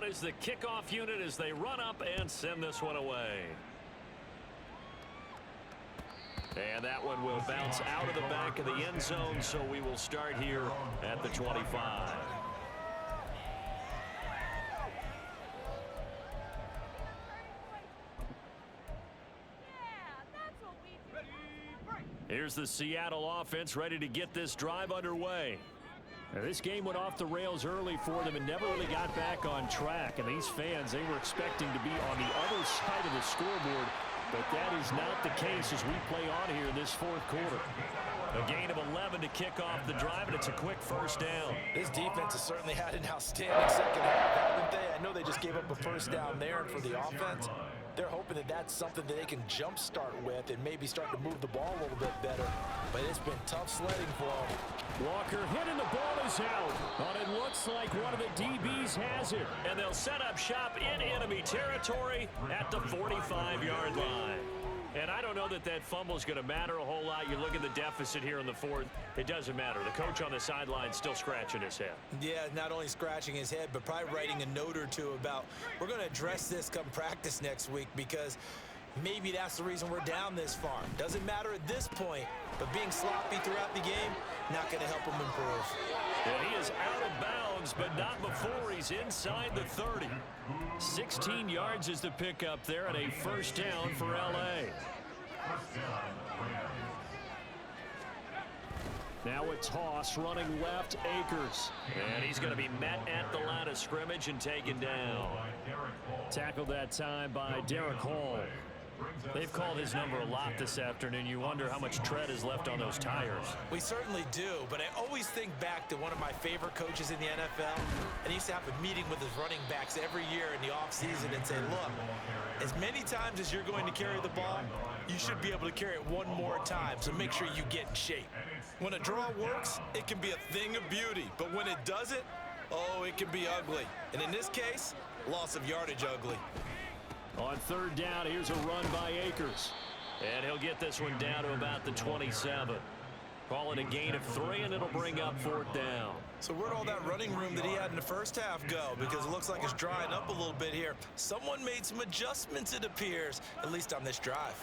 out is the kickoff unit as they run up and send this one away. And that one will bounce out of the back of the end zone, so we will start here at the 25. Here's the Seattle offense ready to get this drive underway. Now, this game went off the rails early for them and never really got back on track. And these fans, they were expecting to be on the other side of the scoreboard. But that is not the case as we play on here in this fourth quarter. A gain of 11 to kick off the drive, and it's a quick first down. This defense has certainly had an outstanding second half, haven't they? I know they just gave up a first down there, and for the offense, they're hoping that that's something that they can jumpstart with and maybe start to move the ball a little bit better. But it's been tough sledding for them. Walker hit and the ball is out. But it looks like one of the DBs has it. And they'll set up shop in enemy territory at the 45-yard line. And I don't know that that fumble is going to matter a whole lot. You look at the deficit here in the fourth. It doesn't matter. The coach on the sideline still scratching his head. Yeah, not only scratching his head, but probably writing a note or two about we're going to address this come practice next week because maybe that's the reason we're down this far. Doesn't matter at this point, but being sloppy throughout the game, not going to help him improve. And he is out of bounds, but not before he's inside the 30. 16 yards is the pickup there and a first down for L.A. Now a toss running left, Akers. And he's going to be met at the line of scrimmage and taken down. Tackled that time by Derek Hall. They've called his number a lot this afternoon. You wonder how much tread is left on those tires. We certainly do, but I always think back to one of my favorite coaches in the NFL, and he used to have a meeting with his running backs every year in the offseason and say, look, as many times as you're going to carry the ball, you should be able to carry it one more time, so make sure you get in shape. When a draw works, it can be a thing of beauty, but when it doesn't, oh, it can be ugly. And in this case, loss of yardage ugly. On third down, here's a run by Akers. And he'll get this one down to about the 27. Call it a gain of 3, and it'll bring up fourth down. So where'd all that running room that he had in the first half go? Because it looks like it's drying up a little bit here. Someone made some adjustments, it appears, at least on this drive.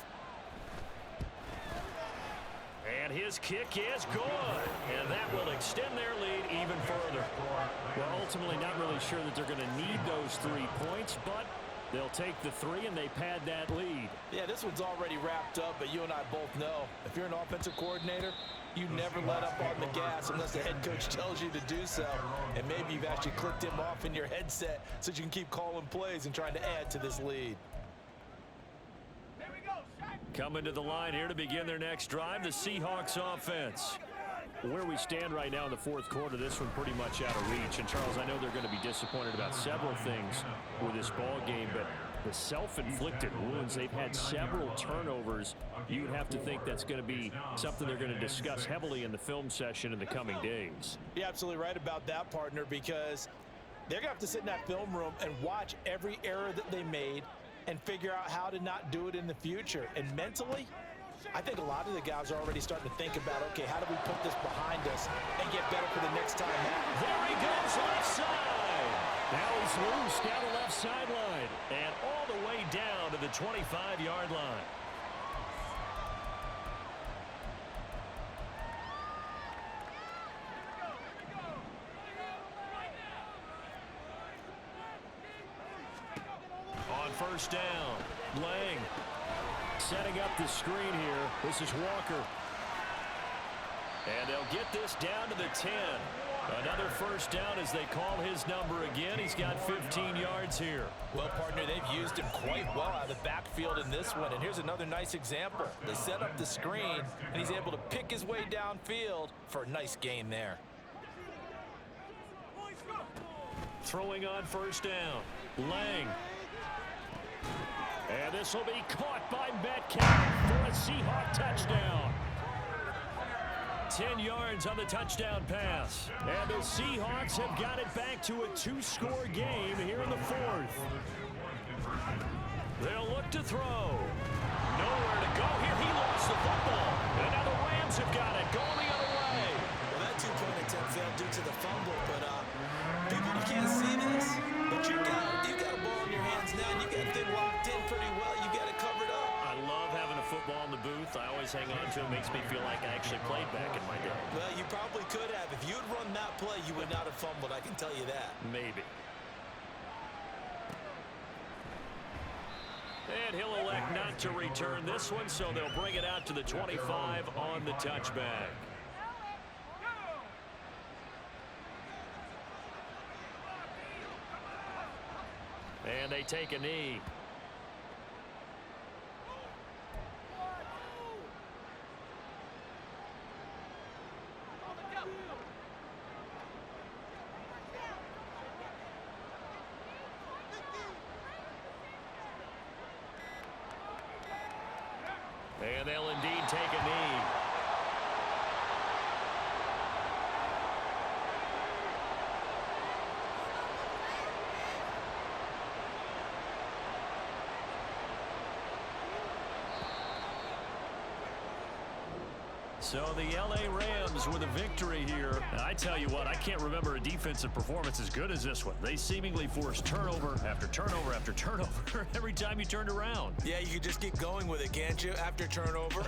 And his kick is good. And that will extend their lead even further. Well, ultimately not really sure that they're going to need those 3 points, but they'll take the 3 and they pad that lead. Yeah, this one's already wrapped up, but you and I both know if you're an offensive coordinator, you never let up on the gas unless the head coach tells you to do so. And maybe you've actually clicked him off in your headset so you can keep calling plays and trying to add to this lead. Coming to the line here to begin their next drive, the Seahawks offense. Where we stand right now in the fourth quarter, this one pretty much out of reach. And, Charles, I know they're going to be disappointed about several things with this ball game, but the self-inflicted wounds, they've had several turnovers. You would have to think that's going to be something they're going to discuss heavily in the film session in the coming days. You're absolutely right about that, partner, because they're going to have to sit in that film room and watch every error that they made and figure out how to not do it in the future. And mentally, I think a lot of the guys are already starting to think about, okay, how do we put this behind us and get better for the next time out? There he goes, left side. Now he's loose down the left sideline and all the way down to the 25-yard line. On first down, Lang setting up the screen here. This is Walker. And they'll get this down to the 10. Another first down as they call his number again. He's got 15 yards here. Well, partner, they've used him quite well out of the backfield in this one. And here's another nice example. They set up the screen, and he's able to pick his way downfield for a nice gain there. Throwing on first down, Lang. And this will be caught by Metcalf for a Seahawk touchdown. 10 yards on the touchdown pass. And the Seahawks have got it back to a 2-score game here in the fourth. They'll look to throw. Nowhere to go here. He lost the football. And now the Rams have got it going the other way. Well, that two-point attempt failed due to the fumble, but people, you can't see this, but you got it. guys hang on to him. Makes me feel like I actually played back in my day. Well, you probably could have. If you'd run that play, you would not have fumbled. I can tell you that. Maybe. And he'll elect not to return this one, so they'll bring it out to the 25 on the touchback. And they take a knee. And they'll indeed take a knee. So the L.A. Rams with a victory here. And I tell you what, I can't remember a defensive performance as good as this one. They seemingly forced turnover after turnover after turnover every time you turned around. Yeah, you could just keep going with it, can't you? After turnover,